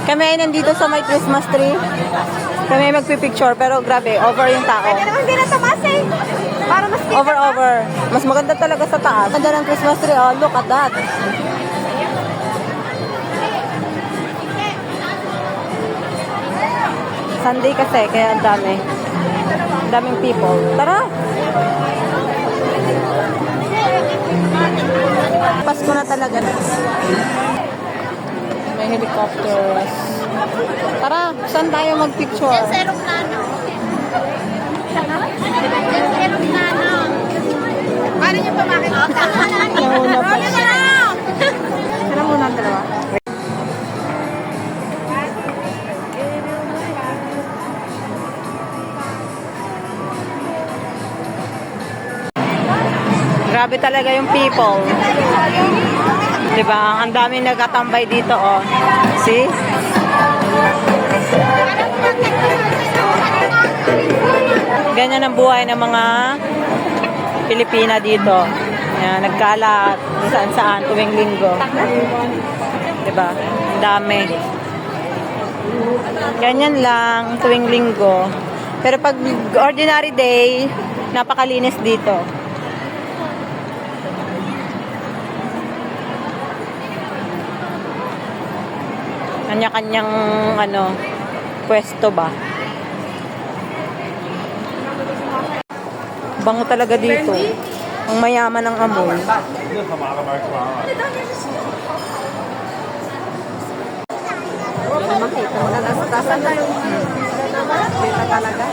Kami ay nandito sa may Christmas tree. Kami ay magpipicture, pero grabe, over yung tao. Pwede naman din ang tamas eh. Para mas kita. Over. Mas maganda talaga sa taas. Ganda ng Christmas tree, oh. Look at that. Sunday kasi, kaya ang dami. Ang daming people. Tara! Pasko na talaga. May helicopters. Tara, saan tayo magpicture? Yan sa aeroplano. Yan sa aeroplano. Paano niyo pa makikita? Nauna pa. Sila muna ang dalawa. Grabe talaga yung people. Diba? Ang daming nagkatambay dito, oh. See? Ganyan ang buhay ng mga Pilipina dito. Yan, nagkalat saan-saan tuwing linggo. Diba? Ang dami. Ganyan lang tuwing linggo. Pero pag ordinary day, napakalinis dito. Kanya-kanyang pwesto ba? Bango talaga dito. Ang mayaman ng amoy. Makita mo na nasa tasan tayo. Kita talaga.